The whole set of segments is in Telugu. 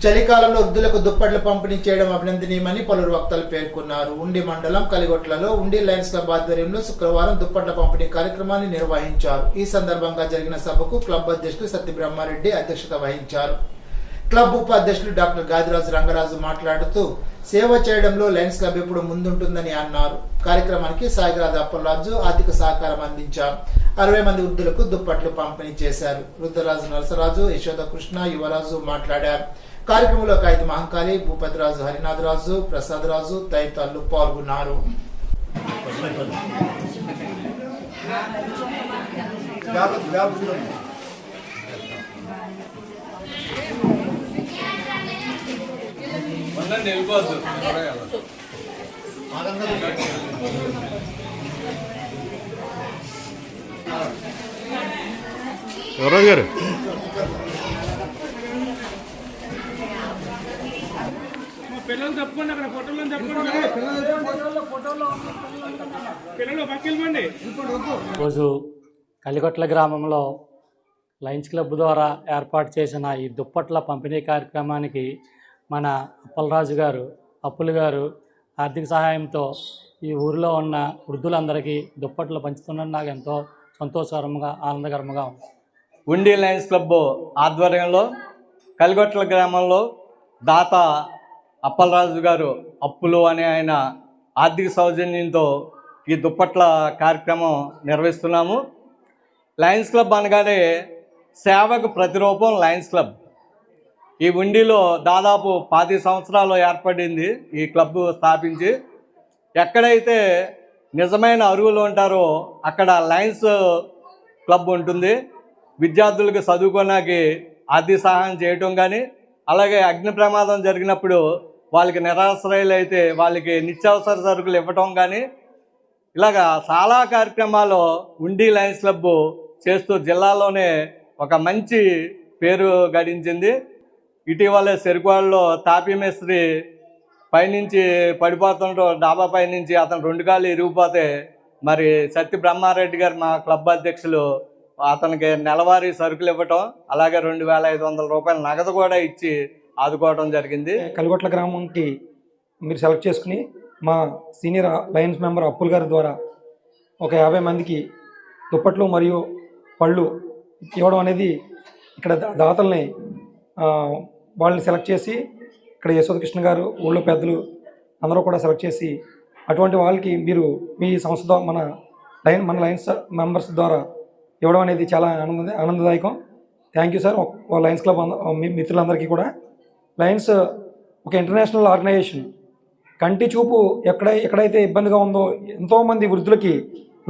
చలికాలంలో వృద్ధులకు దుప్పట్లు పంపిణీ చేయడం అభినందనీయమని పలువురు వక్తలు పేర్కొన్నారు. ఉండి మండలం కలిగొట్లలో ఉండి లయన్స్ క్లబ్ ఆధ్వర్యంలో శుక్రవారం దుప్పట్ల పంపిణీ కార్యక్రమాన్ని నిర్వహించారు. ఈ సందర్భంగా జరిగిన సభకు క్లబ్ అధ్యక్షులు సత్య బ్రహ్మారెడ్డి అధ్యక్షత వహించారు. క్లబ్ ఉపాధ్యక్షులు డాక్టర్ గాదిరాజు రంగరాజు మాట్లాడుతూ సేవ చేయడంలో లయన్స్ క్లబ్ ఎప్పుడు ముందుంటుందని అన్నారు. కార్యక్రమానికి సాయిరాజు అప్పలరాజు ఆర్థిక సహకారం అందించారు. 60 మంది వృద్ధులకు దుప్పట్లు పంపిణీ చేశారు. వృద్ధరాజు నరసరాజు, యశోద కృష్ణ, యువరాజు మాట్లాడారు. కార్యక్రమంలో ఖైదు మహంకాళి, భూపతిరాజు, హరినాథరాజు, ప్రసాదరాజు తదితరులు పాల్గొన్నారు. యువరాజు గారు పిల్లలు తప్పకుండా అక్కడ ఫోటోలో తప్పకుండా పిల్లలు పక్కిల్మండి. రోజు కలిగొట్ల గ్రామంలో లయన్స్ క్లబ్ ద్వారా ఏర్పాటు చేసిన ఈ దుప్పట్ల పంపిణీ కార్యక్రమానికి మన అప్పలరాజు గారు, అప్పులు గారు ఆర్థిక సహాయంతో ఈ ఊరిలో ఉన్న వృద్ధులందరికీ దుప్పట్లు పంచుతున్నది నాకు ఎంతో సంతోషకరంగా, ఆనందకరంగా ఉంది. ఉండి లయన్స్ క్లబ్ ఆధ్వర్యంలో కలిగొట్ల గ్రామంలో దాత అప్పలరాజు గారు అప్పులు అనే ఆయన ఆర్థిక సౌజన్యంతో ఈ దుప్పట్ల కార్యక్రమం నిర్వహిస్తున్నాము. లయన్స్ క్లబ్ అనగానే సేవకు ప్రతిరూపం లయన్స్ క్లబ్. ఈ ఉండిలో దాదాపు 10 సంవత్సరాలు ఏర్పడింది ఈ క్లబ్ స్థాపించి. ఎక్కడైతే నిజమైన అర్హులు ఉంటారో అక్కడ లయన్స్ క్లబ్ ఉంటుంది. విద్యార్థులకు చదువుకోవడానికి ఆర్థిక సహాయం చేయటం కానీ, అలాగే అగ్ని ప్రమాదం జరిగినప్పుడు వాళ్ళకి నిరాశ్రయులు అయితే వాళ్ళకి నిత్యావసర సరుకులు ఇవ్వటం కానీ, ఇలాగా చాలా కార్యక్రమాలు ఉండి లయన్స్ క్లబ్ చేస్తూ జిల్లాలోనే ఒక మంచి పేరు గడించింది. ఇటీవలే చెరుకువాడలో తాపీ మేస్త్రి పైనుంచి పడిపోతుంటూ డాబా పైనుంచి అతను 2 కాళ్ళు ఇరిగిపోతే మరి సత్య బ్రహ్మారెడ్డి గారు మా క్లబ్ అధ్యక్షులు అతనికి నెలవారీ సరుకులు ఇవ్వటం, అలాగే 2500 రూపాయల నగదు కూడా ఇచ్చి ఆదుకోవడం జరిగింది. కలిగొట్ల గ్రామంకి మీరు సెలెక్ట్ చేసుకుని మా సీనియర్ లయన్స్ మెంబర్ అప్పుల్ గారి ద్వారా ఒక 50 మందికి దుప్పట్లు మరియు పళ్ళు ఇవ్వడం అనేది ఇక్కడ దాతల్ని వాళ్ళని సెలెక్ట్ చేసి ఇక్కడ యశోద కృష్ణ గారు, ఊళ్ళో పెద్దలు అందరూ కూడా సెలెక్ట్ చేసి అటువంటి వాళ్ళకి మీరు మీ సంస్థ మన లయన్స్ మెంబర్స్ ద్వారా ఇవ్వడం అనేది చాలా ఆనందదాయకం. Thank you sir. Lions club మీ మిత్రులందరికీ కూడా. లయన్స్ ఒక ఇంటర్నేషనల్ ఆర్గనైజేషన్. కంటి చూపు ఎక్కడైతే ఇబ్బందిగా ఉందో ఎంతోమంది వృద్ధులకి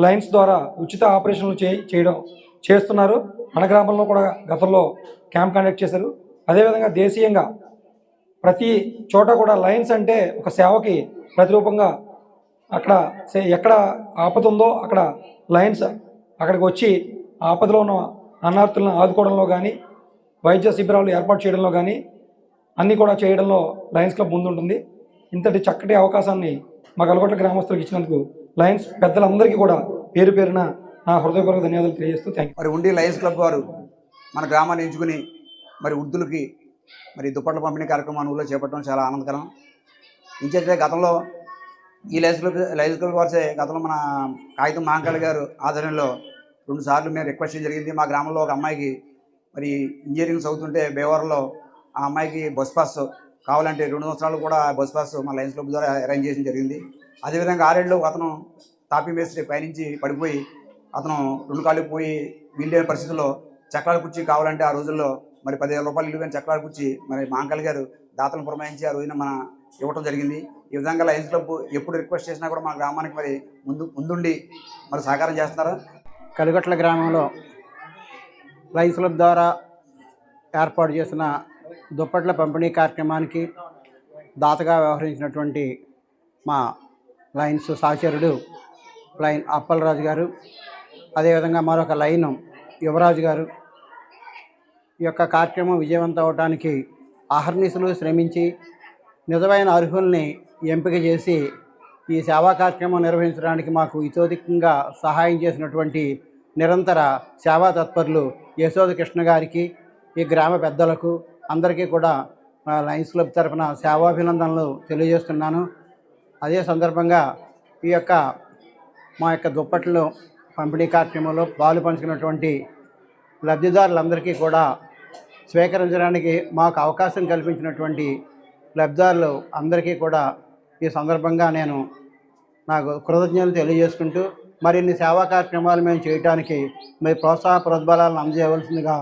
లయన్స్ ద్వారా ఉచిత ఆపరేషన్లు చేస్తున్నారు. మన గ్రామంలో కూడా గతంలో క్యాంప్ కండక్ట్ చేశారు. అదేవిధంగా దేశీయంగా ప్రతి చోట కూడా లయన్స్ అంటే ఒక సేవకి ప్రతిరూపంగా అక్కడ ఎక్కడ ఆపద ఉందో అక్కడ లయన్స్ అక్కడికి వచ్చి ఆపదలో ఉన్న అన్నార్థులను ఆదుకోవడంలో కానీ, వైద్య శిబిరాలు ఏర్పాటు చేయడంలో కానీ అన్నీ కూడా చేయడంలో లయన్స్ క్లబ్ ముందుంటుంది. ఇంతటి చక్కటి అవకాశాన్ని మా కలగొట్ల గ్రామస్తులకు ఇచ్చినందుకు లయన్స్ పెద్దలందరికీ కూడా పేరు పేరున నా హృదయపూర్వక ధన్యవాదాలు తెలియజేస్తూ థ్యాంక్ యూ. మరి ఉండి లయన్స్ క్లబ్ వారు మన గ్రామాన్ని ఎంచుకుని మరి వృద్ధులకి మరి దుప్పట్ల పంపిణీ కార్యక్రమాన్ని ఊళ్ళో చేపట్టడం చాలా ఆనందకరం. ఇంకేంటే గతంలో ఈ లయన్స్ క్లబ్ వారిసే గతంలో మన కాగితం మహంకాళి గారు ఆధ్వర్యంలో 2 సార్లు మేము రిక్వెస్ట్ చేయడం జరిగింది. మా గ్రామంలో ఒక అమ్మాయికి మరి ఇంజనీరింగ్ చదువుతుంటే బేవార్లో ఆ అమ్మాయికి బస్ పాస్ కావాలంటే 2 సంవత్సరాలు కూడా బస్ పాస్ మా లయన్స్ క్లబ్ ద్వారా అరేంజ్ చేయడం జరిగింది. అదేవిధంగా 6 ఏళ్ళు అతను తాపీ మేస్త్రి పైనుంచి పడిపోయి అతను 2 కాళ్ళు పోయి వీళ్ళేని పరిస్థితుల్లో చక్రాల కుర్చీ కావాలంటే ఆ రోజుల్లో మరి 10,000 రూపాయలు ఇల్లు కానీ చక్రాల కుర్చీ మరి మహంకాళి గారు దాతలను పురమాయించి ఆ రోజున మన ఇవ్వటం జరిగింది. ఈ విధంగా లయన్స్ క్లబ్ ఎప్పుడు రిక్వెస్ట్ చేసినా కూడా మా గ్రామానికి మరి ముందుండి మరి సహకారం చేస్తున్నారు. కలిగొట్ల గ్రామంలో లయన్స్ క్లబ్ ద్వారా ఏర్పాటు చేసిన దుప్పట్ల పంపిణీ కార్యక్రమానికి దాతగా వ్యవహరించినటువంటి మా లయన్స్ సహచరుడు లయన్ అప్పలరాజు గారు, అదేవిధంగా మరొక లైన్ యువరాజు గారు ఈ యొక్క కార్యక్రమం విజయవంతం అవడానికి అహర్నిశలు శ్రమించి నిజమైన అర్హుల్ని ఎంపిక చేసి ఈ సేవా కార్యక్రమం నిర్వహించడానికి మాకు ఇతోధికంగా సహాయం చేసినటువంటి నిరంతర సేవా తత్పరులు యశోద కృష్ణ గారికి, ఈ గ్రామ పెద్దలకు అందరికీ కూడా మా లయన్స్ క్లబ్ తరఫున సేవాభినందనలు తెలియజేస్తున్నాను. అదే సందర్భంగా ఈ యొక్క మా యొక్క దుప్పట్లు పంపిణీ కార్యక్రమంలో పాలు పంచుకున్నటువంటి లబ్ధిదారులందరికీ కూడా స్వీకరించడానికి మాకు అవకాశం కల్పించినటువంటి లబ్ధిదారులు అందరికీ కూడా ఈ సందర్భంగా నేను నాకు కృతజ్ఞతలు తెలియజేసుకుంటూ మరిన్ని సేవా కార్యక్రమాలు మేము చేయడానికి మీ ప్రోత్సాహ ప్రోద్బలాలను అందజేయవలసిందిగా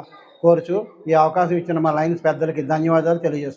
కోరుచు ఈ అవకాశం ఇచ్చిన మా లయన్స్ పెద్దలకి ధన్యవాదాలు తెలియజేస్తున్నాను.